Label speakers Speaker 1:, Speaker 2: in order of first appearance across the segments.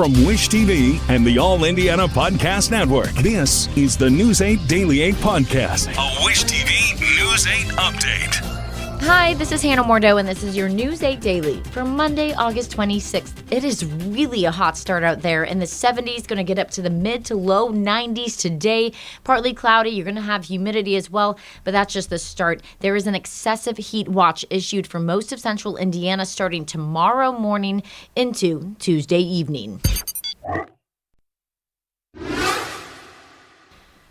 Speaker 1: From Wish TV and the All Indiana Podcast Network, this is the News 8 Daily 8 Podcast, a Wish TV News 8 update.
Speaker 2: Hi, this is Hannah Mordo, and this is your News 8 Daily for Monday, August 26th. It is really a hot start out there in the 70s, going to get up to the mid to low 90s today. Partly cloudy, you're going to have humidity as well, but that's just the start. There is an excessive heat watch issued for most of central Indiana starting tomorrow morning into Tuesday evening.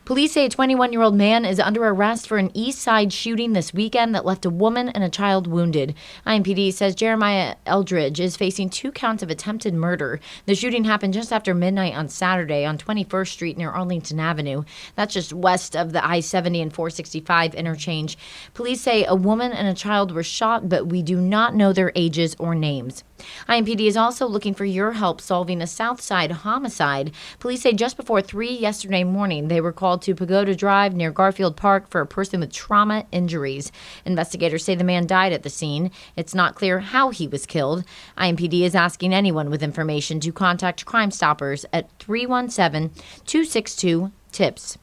Speaker 2: Police say a 21-year-old man is under arrest for an East Side shooting this weekend that left a woman and a child wounded. IMPD says Jeremiah Eldridge is facing 2 counts of attempted murder. The shooting happened just after midnight on Saturday on 21st Street near Arlington Avenue. That's just west of the I-70 and 465 interchange. Police say a woman and a child were shot, but we do not know their ages or names. IMPD is also looking for your help solving a southside homicide. Police say just before 3 yesterday morning, they were called to Pagoda Drive near Garfield Park for a person with trauma injuries. Investigators say the man died at the scene. It's not clear how he was killed. IMPD is asking anyone with information to contact Crime Stoppers at 317-262-TIPS.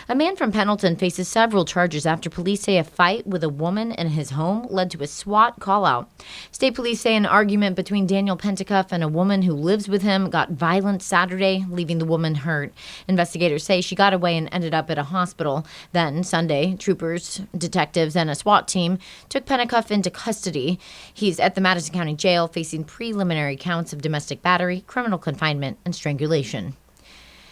Speaker 2: A man from Pendleton faces several charges after police say a fight with a woman in his home led to a SWAT call-out. State police say an argument between Daniel Pentacuff and a woman who lives with him got violent Saturday, leaving the woman hurt. Investigators say she got away and ended up at a hospital. Then, Sunday, troopers, detectives, and a SWAT team took Pentacuff into custody. He's at the Madison County Jail facing preliminary counts of domestic battery, criminal confinement, and strangulation.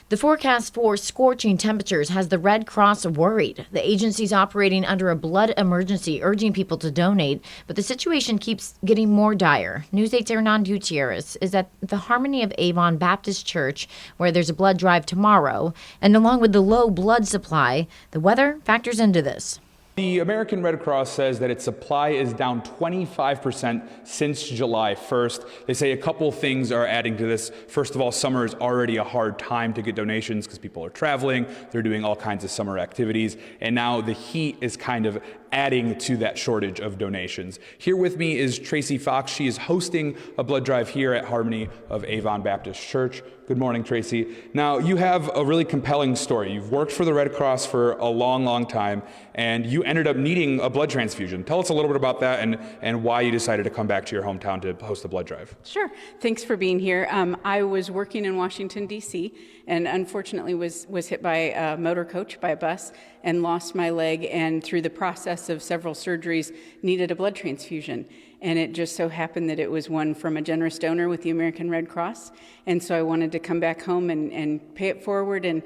Speaker 2: The forecast for scorching temperatures has the Red Cross worried. The agency's operating under a blood emergency, urging people to donate, but the situation keeps getting more dire. News 8's Hernan Gutierrez is at the Harmony of Avon Baptist Church, where there's a blood drive tomorrow, and along with the low blood supply, the weather factors into this.
Speaker 3: The American Red Cross says that its supply is down 25% since July 1st. They say a couple things are adding to this. First of all, summer is already a hard time to get donations because people are traveling, they're doing all kinds of summer activities, and now the heat is kind of adding to that shortage of donations. Here with me is Tracy Fox. She is hosting a blood drive here at Harmony of Avon Baptist Church. Good morning, Tracy. Now, you have a really compelling story. You've worked for the Red Cross for a long, long time, and you ended up needing a blood transfusion. Tell us a little bit about that and why you decided to come back to your hometown to host the blood drive.
Speaker 4: Sure. Thanks for being here. I was working in Washington, D.C., and unfortunately was hit by a motor coach, by a bus, and lost my leg, and through the process of several surgeries, needed a blood transfusion. And it just so happened that it was one from a generous donor with the American Red Cross. And so I wanted to come back home and pay it forward and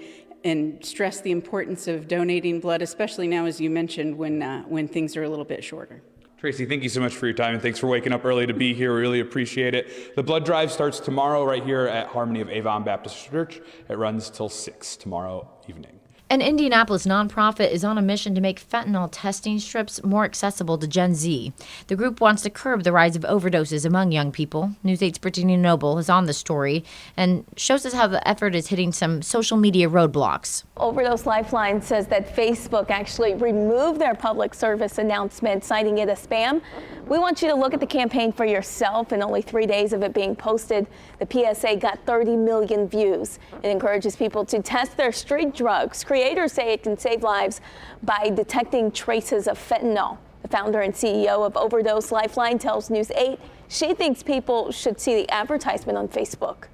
Speaker 4: stress the importance of donating blood, especially now, as you mentioned, when things are a little bit shorter.
Speaker 3: Tracy, thank you so much for your time, and thanks for waking up early to be here. We really appreciate it. The blood drive starts tomorrow right here at Harmony of Avon Baptist Church. It runs till 6 tomorrow evening.
Speaker 2: An Indianapolis nonprofit is on a mission to make fentanyl testing strips more accessible to Gen Z. The group wants to curb the rise of overdoses among young people. News 8's Brittany Noble is on the story and shows us how the effort is hitting some social media roadblocks.
Speaker 5: Overdose Lifeline says that Facebook actually removed their public service announcement, citing it as spam. We want you to look at the campaign for yourself. In only 3 days of it being posted, the PSA got 30 million views. It encourages people to test their street drugs. Creators say it can save lives by detecting traces of fentanyl. The founder and CEO of Overdose Lifeline tells News 8 she thinks people should see the advertisement on Facebook.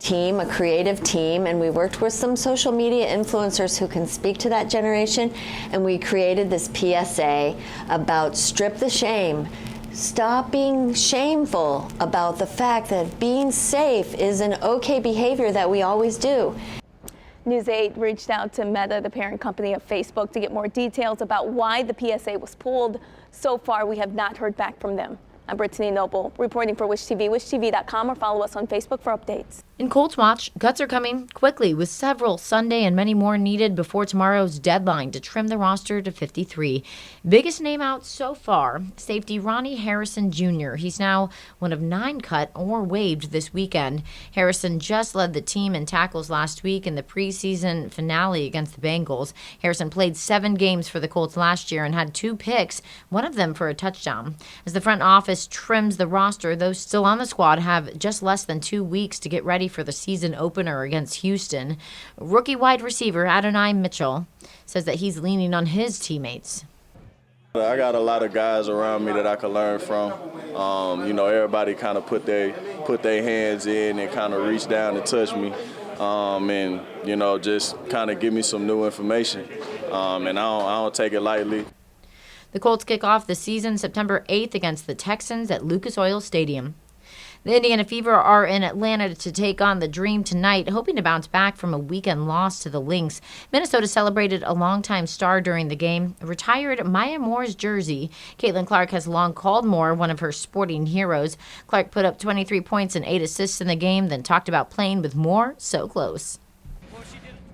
Speaker 6: A creative team, and we worked with some social media influencers who can speak to that generation, and we created this PSA about strip the shame. Stop being shameful about the fact that being safe is an okay behavior that we always do.
Speaker 5: News 8 reached out to Meta, the parent company of Facebook, to get more details about why the PSA was pulled. So far, we have not heard back from them. I'm Brittany Noble, reporting for Wish TV, wishtv.com, or follow us on Facebook for updates.
Speaker 2: In Colts Watch, cuts are coming quickly, with several Sunday and many more needed before tomorrow's deadline to trim the roster to 53. Biggest name out so far, safety Ronnie Harrison Jr. He's now one of 9 cut or waived this weekend. Harrison just led the team in tackles last week in the preseason finale against the Bengals. Harrison played 7 games for the Colts last year and had 2 picks, one of them for a touchdown. As the front office this trims the roster. Those still on the squad have just less than 2 weeks to get ready for the season opener against Houston. Rookie wide receiver Adonai Mitchell says that he's leaning on his teammates.
Speaker 7: I got a lot of guys around me that I can learn from. Everybody kind of put their hands in and kind of reach down and touch me, and just kind of give me some new information. And I don't take it lightly.
Speaker 2: The Colts kick off the season September 8th against the Texans at Lucas Oil Stadium. The Indiana Fever are in Atlanta to take on the Dream tonight, hoping to bounce back from a weekend loss to the Lynx. Minnesota celebrated a longtime star during the game, retired Maya Moore's jersey. Caitlin Clark has long called Moore one of her sporting heroes. Clark put up 23 points and 8 assists in the game, then talked about playing with Moore so close.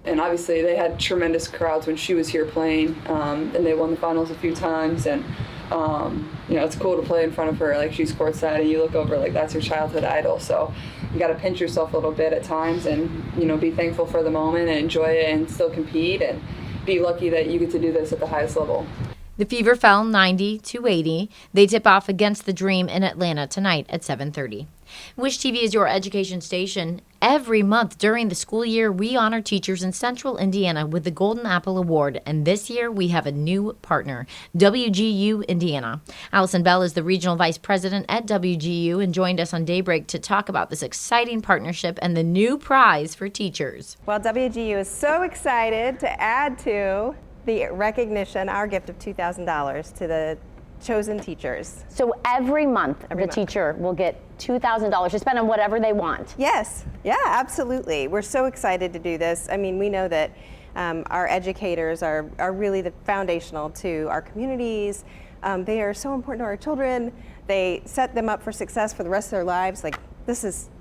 Speaker 8: And obviously they had tremendous crowds when she was here playing, and they won the finals a few times. And it's cool to play in front of her. Like, she's courtside, and you look over like that's your childhood idol. So you got to pinch yourself a little bit at times, and be thankful for the moment and enjoy it, and still compete, and be lucky that you get to do this at the highest level.
Speaker 2: The Fever fell 90-80. They tip off against the Dream in Atlanta tonight at 7:30. Wish TV is your education station. Every month during the school year, we honor teachers in Central Indiana with the Golden Apple Award, and this year we have a new partner, WGU Indiana. Allison Bell is the Regional Vice President at WGU and joined us on Daybreak to talk about this exciting partnership and the new prize for teachers.
Speaker 9: Well, WGU is so excited to add to the recognition, our gift of $2,000 to the chosen teachers.
Speaker 10: So every month, teacher will get $2,000 to spend on whatever they want.
Speaker 9: Yes, yeah, absolutely. We're so excited to do this. I mean, we know that our educators are really the foundational to our communities. They are so important to our children. They set them up for success for the rest of their lives.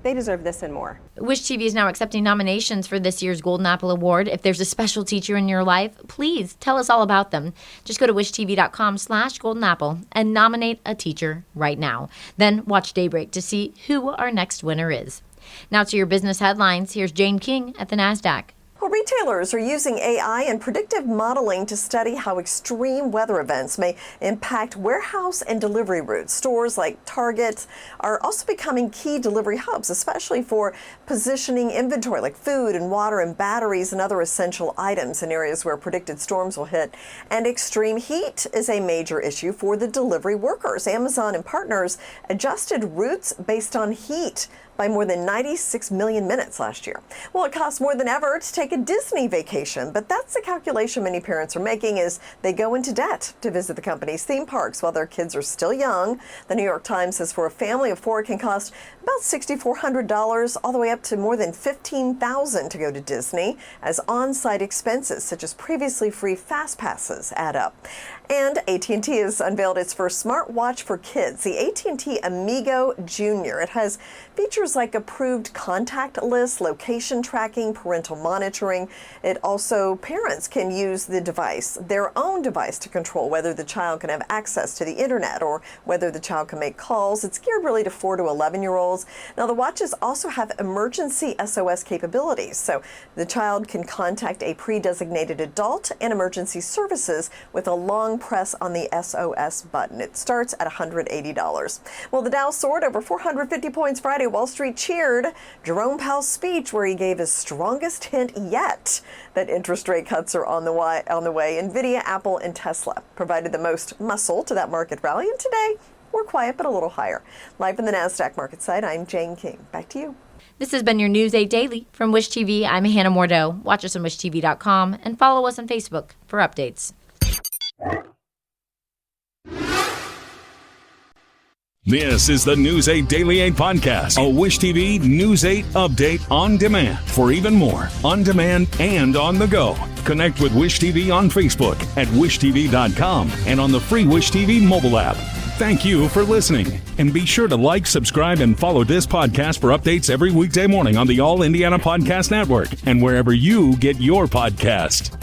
Speaker 9: They deserve this and more.
Speaker 2: Wish TV is now accepting nominations for this year's Golden Apple Award. If there's a special teacher in your life, please tell us all about them. Just go to wishtv.com/goldenapple and nominate a teacher right now. Then watch Daybreak to see who our next winner is. Now to your business headlines. Here's Jane King at the NASDAQ.
Speaker 11: Well, retailers are using AI and predictive modeling to study how extreme weather events may impact warehouse and delivery routes. Stores like Target are also becoming key delivery hubs, especially for positioning inventory like food and water and batteries and other essential items in areas where predicted storms will hit. And extreme heat is a major issue for the delivery workers. Amazon and partners adjusted routes based on heat by more than 96 million minutes last year. Well, it costs more than ever to take a Disney vacation, but that's the calculation many parents are making as they go into debt to visit the company's theme parks while their kids are still young. The New York Times says for a family of 4 it can cost about $6,400 all the way up to more than $15,000 to go to Disney, as on-site expenses such as previously free fast passes add up. And AT&T has unveiled its first smartwatch for kids, the AT&T Amigo Junior. It has features like approved contact lists, location tracking, parental monitoring. Parents can use the device, their own device, to control whether the child can have access to the internet or whether the child can make calls. It's geared really to 4 to 11-year-olds. Now, the watches also have emergency SOS capabilities, so the child can contact a pre-designated adult and emergency services with a long press on the SOS button. It starts at $180. Well, the Dow soared over 450 points Friday. Wall Street cheered Jerome Powell's speech, where he gave his strongest hint yet that interest rate cuts are on the way. Nvidia, Apple, and Tesla provided the most muscle to that market rally, and today we're quiet but a little higher. Live from the NASDAQ market site, I'm Jane King. Back to you.
Speaker 2: This has been your News 8 Daily from Wish TV. I'm Hannah Mordeau. Watch us on wishtv.com and follow us on Facebook for updates.
Speaker 1: This is the News 8 Daily 8 podcast, a Wish TV News 8 update on demand. For even more, on demand and on the go, connect with Wish TV on Facebook at wishtv.com and on the free Wish TV mobile app. Thank you for listening, and be sure to like, subscribe, and follow this podcast for updates every weekday morning on the All Indiana Podcast Network and wherever you get your podcast.